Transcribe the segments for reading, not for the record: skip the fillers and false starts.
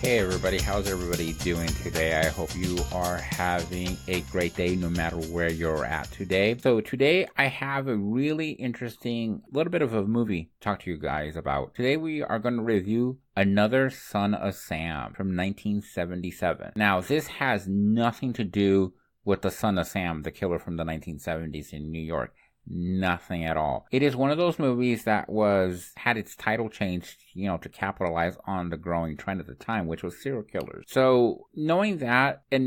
Hey everybody, how's everybody doing today? I hope you are having a great day no matter where you're at today. So today I have a really interesting little bit of a movie to talk to you guys about. Today we are going to review Another Son of Sam from 1977. Now this has nothing to do with the Son of Sam, the killer from the 1970s in New York. Nothing at all. It is one of those movies that had its title changed, to capitalize on the growing trend at the time, which was serial killers. So knowing that it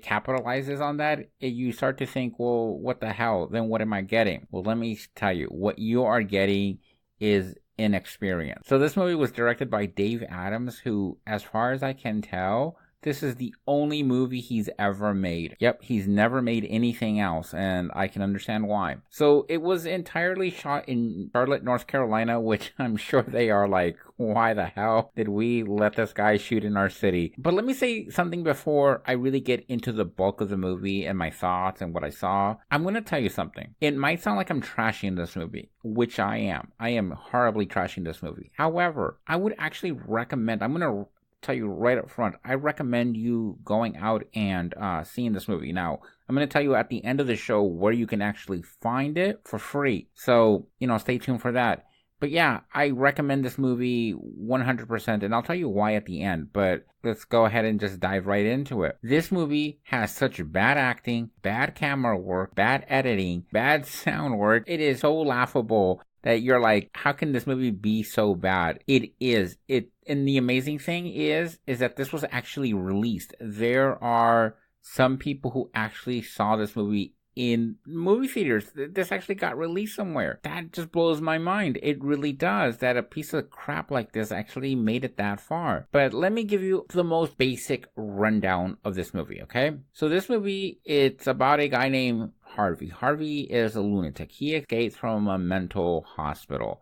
capitalizes on that, you start to think, well, what the hell? Then what am I getting? Well, let me tell you, what you are getting is inexperience. So this movie was directed by Dave Adams, who, as far as I can tell, this is the only movie he's ever made. Yep, he's never made anything else, and I can understand why. So it was entirely shot in Charlotte, North Carolina, which I'm sure they are like, why the hell did we let this guy shoot in our city? But let me say something before I really get into the bulk of the movie and my thoughts and what I saw. I'm going to tell you something. It might sound like I'm trashing this movie, which I am. I am horribly trashing this movie. However, I would actually recommend, I'm going to tell you right up front, I recommend you going out and seeing this movie. Now, I'm going to tell you at the end of the show where you can actually find it for free. So, stay tuned for that. But yeah, I recommend this movie 100%, and I'll tell you why at the end, but let's go ahead and just dive right into it. This movie has such bad acting, bad camera work, bad editing, bad sound work. It is so laughable that you're like, how can this movie be so bad? It is. And the amazing thing is that this was actually released. There are some people who actually saw this movie in movie theaters. This actually got released somewhere. That just blows my mind. It really does, that a piece of crap like this actually made it that far. But let me give you the most basic rundown of this movie, okay? So this movie, it's about a guy named Harvey. Harvey is a lunatic. He escapes from a mental hospital.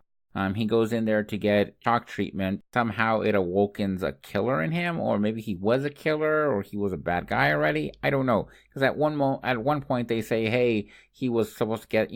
He goes in there to get shock treatment. Somehow it awakens a killer in him, or maybe he was a killer, or he was a bad guy already. I don't know, because at one point they say, hey, he was supposed to get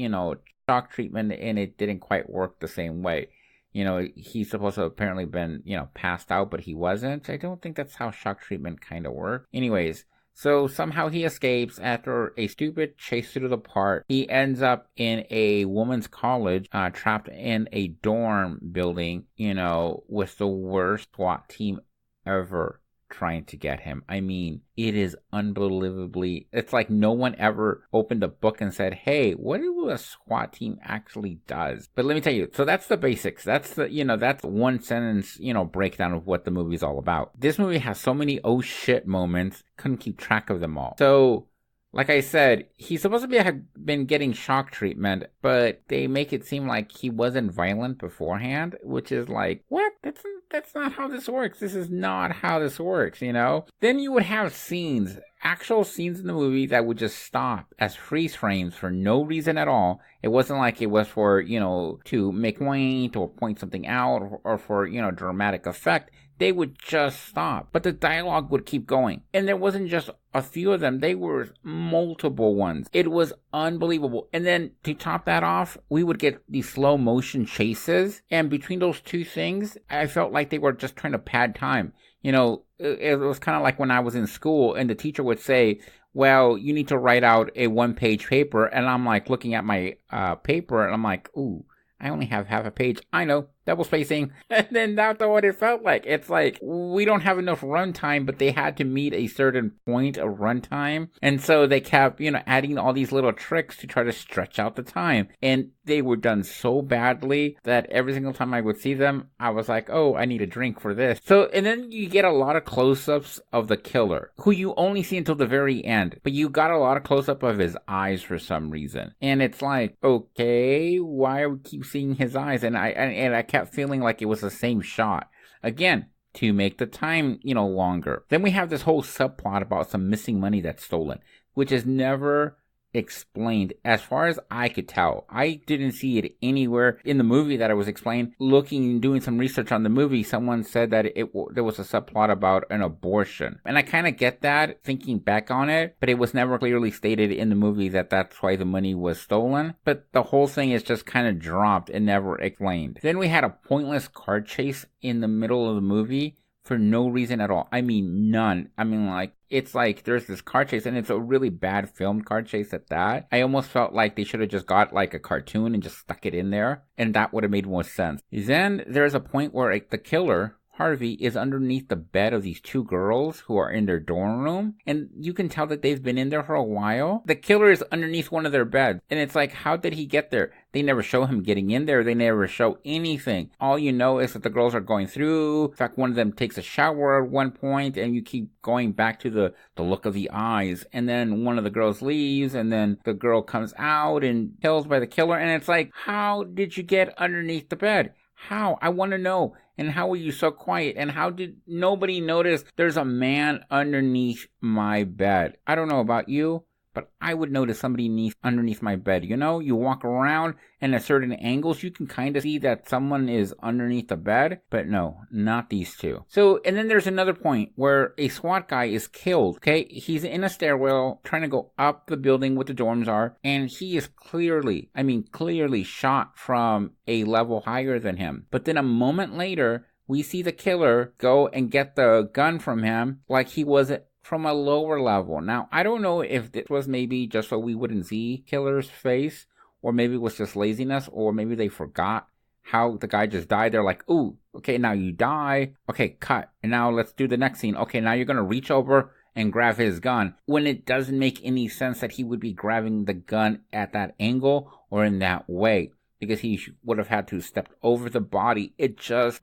shock treatment, and it didn't quite work the same way. He's supposed to have apparently been passed out, but he wasn't. I don't think that's how shock treatment kind of worked. Anyways. So somehow he escapes after a stupid chase through the park. He ends up in a woman's college, trapped in a dorm building, with the worst SWAT team ever trying to get him. I mean, it is unbelievably, it's like no one ever opened a book and said, hey, what do a SWAT team actually does? But let me tell you, so that's the basics. That's that's one sentence, breakdown of what the movie's all about. This movie has so many oh shit moments, couldn't keep track of them all. So, like I said, he's supposed to have been getting shock treatment, but they make it seem like he wasn't violent beforehand, which is like, what? That's not how this works. This is not how this works, Then you would have actual scenes in the movie that would just stop as freeze frames for no reason at all. It wasn't like it was for, to make point or point something out or for, dramatic effect. They would just stop. But the dialogue would keep going. And there wasn't just a few of them. They were multiple ones. It was unbelievable. And then to top that off, we would get these slow motion chases. And between those two things, I felt like they were just trying to pad time. It was kind of like when I was in school and the teacher would say, well, you need to write out a 1-page paper. And I'm like looking at my paper and I'm like, ooh, I only have half a page. I know, double spacing. And then that's what it felt like. It's like, we don't have enough runtime, but they had to meet a certain point of runtime. And so they kept, adding all these little tricks to try to stretch out the time. And they were done so badly that every single time I would see them, I was like, oh, I need a drink for this. So, and then you get a lot of close-ups of the killer, who you only see until the very end. But you got a lot of close-up of his eyes for some reason. And it's like, okay, why do we keep seeing his eyes? And I kept feeling like it was the same shot. Again, to make the time, longer. Then we have this whole subplot about some missing money that's stolen, which is never explained as far as I could tell. I didn't see it anywhere in the movie that it was explained. Looking and doing some research on the movie, someone said that there was a subplot about an abortion. And I kind of get that thinking back on it, but it was never clearly stated in the movie that that's why the money was stolen. But the whole thing is just kind of dropped and never explained. Then we had a pointless car chase in the middle of the movie for no reason at all. I mean, none. I mean, like, it's like there's this car chase and it's a really bad filmed car chase at that. I almost felt like they should have just got like a cartoon and just stuck it in there, and that would have made more sense. Then there's a point where like, the killer, Harvey, is underneath the bed of these two girls who are in their dorm room, and you can tell that they've been in there for a while. The killer is underneath one of their beds, and it's like, how did he get there? They never show him getting in there. They never show anything. All you know is that the girls are going through. In fact, one of them takes a shower at one point, and you keep going back to the look of the eyes. And then one of the girls leaves, and then the girl comes out and killed by the killer. And it's like, how did you get underneath the bed? How? I want to know. And how were you so quiet? And how did nobody notice there's a man underneath my bed? I don't know about you, but I would notice somebody underneath my bed. You know, you walk around and at certain angles, you can kind of see that someone is underneath the bed. But no, not these two. So, and then there's another point where a SWAT guy is killed. Okay, he's in a stairwell trying to go up the building where the dorms are. And he is clearly shot from a level higher than him. But then a moment later, we see the killer go and get the gun from him like he was from a lower level. Now, I don't know if this was maybe just so we wouldn't see killer's face, or maybe it was just laziness, or maybe they forgot how the guy just died. They're like, ooh, okay, now you die. Okay, cut. And now let's do the next scene. Okay, now you're going to reach over and grab his gun, when it doesn't make any sense that he would be grabbing the gun at that angle or in that way, because he would have had to step over the body.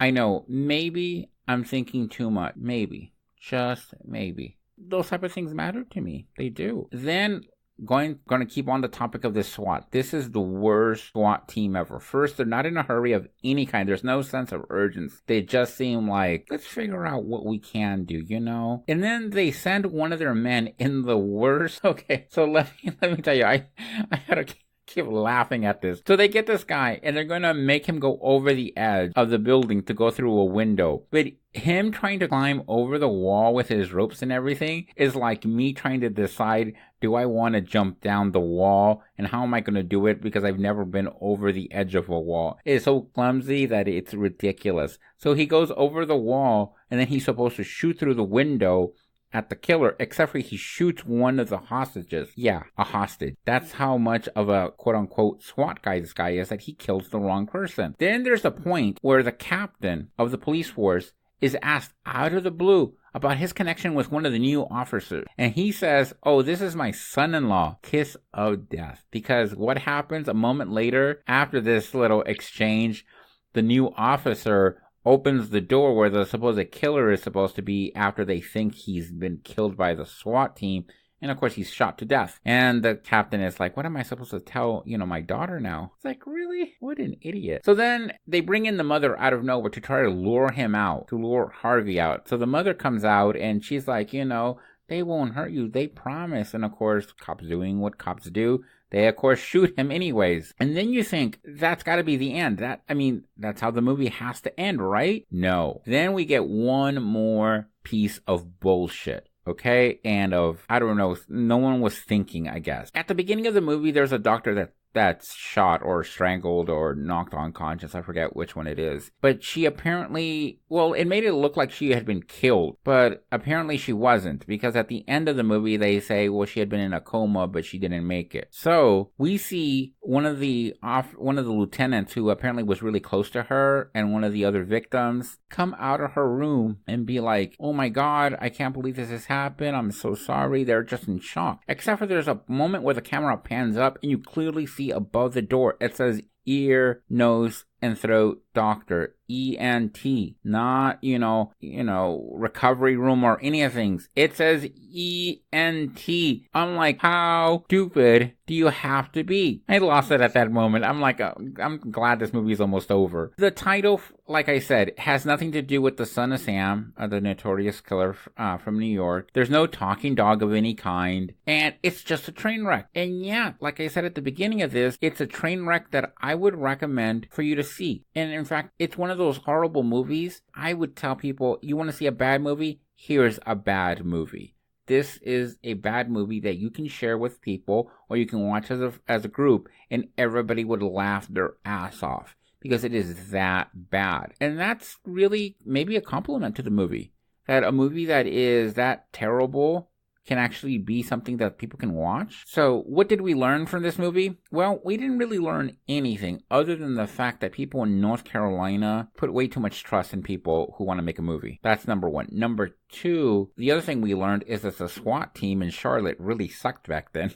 I know, maybe I'm thinking too much. Maybe. Just maybe. Those type of things matter to me. They do. Then, going to keep on the topic of this SWAT. This is the worst SWAT team ever. First, they're not in a hurry of any kind. There's no sense of urgency. They just seem like, let's figure out what we can do, you know? And then they send one of their men in the worst. Okay, so let me tell you, I had to keep laughing at this. So they get this guy and they're going to make him go over the edge of the building to go through a window. But him trying to climb over the wall with his ropes and everything is like me trying to decide, do I want to jump down the wall, and how am I going to do it, because I've never been over the edge of a wall. It's so clumsy that it's ridiculous. So he goes over the wall and then he's supposed to shoot through the window at the killer, except for he shoots one of the hostages. Yeah, a hostage. That's how much of a quote-unquote SWAT guy this guy is, that he kills the wrong person. Then there's a point where the captain of the police force is asked out of the blue about his connection with one of the new officers. And he says, oh, this is my son-in-law. Kiss of death. Because what happens a moment later, after this little exchange, the new officer opens the door where the supposed killer is supposed to be after they think he's been killed by the SWAT team. And of course, he's shot to death. And the captain is like, what am I supposed to tell, my daughter now? It's like, really? What an idiot. So then they bring in the mother out of nowhere to try to lure him out, to lure Harvey out. So the mother comes out and she's like, they won't hurt you. They promise. And of course, cops doing what cops do. They, of course, shoot him anyways. And then you think, that's got to be the end. That's how the movie has to end, right? No. Then we get one more piece of bullshit. Okay? And I don't know, no one was thinking, I guess. At the beginning of the movie, there's a doctor that's shot or strangled or knocked unconscious. I forget which one it is. But she apparently, it made it look like she had been killed. But apparently she wasn't. Because at the end of the movie, they say, she had been in a coma, but she didn't make it. So we see one of the lieutenants who apparently was really close to her and one of the other victims come out of her room and be like, oh my God, I can't believe this has happened. I'm so sorry. They're just in shock. Except for there's a moment where the camera pans up and you clearly see above the door, it says ear, nose, and throat doctor. ENT, not, recovery room or any of things. It says ENT. I'm like, how stupid do you have to be? I lost it at that moment. I'm like, I'm glad this movie is almost over. The title, like I said, has nothing to do with the Son of Sam, the notorious killer from New York. There's no talking dog of any kind, and it's just a train wreck. And yeah, like I said at the beginning of this, it's a train wreck that I would recommend for you to see. And in fact, it's one of those horrible movies. I would tell people, you want to see a bad movie? Here's a bad movie. This is a bad movie that you can share with people, or you can watch as a group, and everybody would laugh their ass off because it is that bad. And that's really maybe a compliment to the movie. That a movie that is that terrible can actually be something that people can watch. So what did we learn from this movie? Well, we didn't really learn anything other than the fact that people in North Carolina put way too much trust in people who want to make a movie. That's number one. Number two, the other thing we learned is that the SWAT team in Charlotte really sucked back then.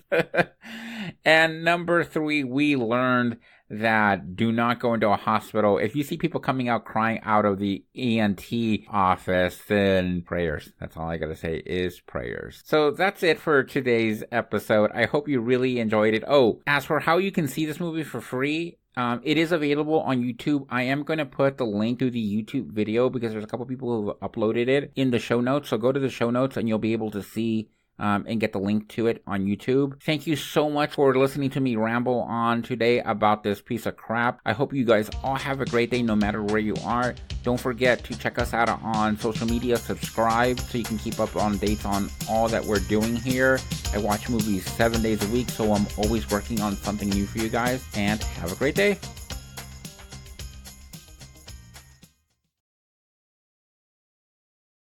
And number three, we learned that do not go into a hospital. If you see people coming out crying out of the ENT office, then prayers. That's all I gotta say is prayers. So that's it for today's episode. I hope you really enjoyed it. Oh, as for how you can see this movie for free, it is available on YouTube. I am going to put the link to the YouTube video because there's a couple people who have uploaded it in the show notes. So go to the show notes and you'll be able to see and get the link to it on YouTube. Thank you so much for listening to me ramble on today about this piece of crap. I hope you guys all have a great day no matter where you are. Don't forget to check us out on social media, subscribe so you can keep up on dates on all that we're doing here. I watch movies 7 days a week, so I'm always working on something new for you guys, and have a great day.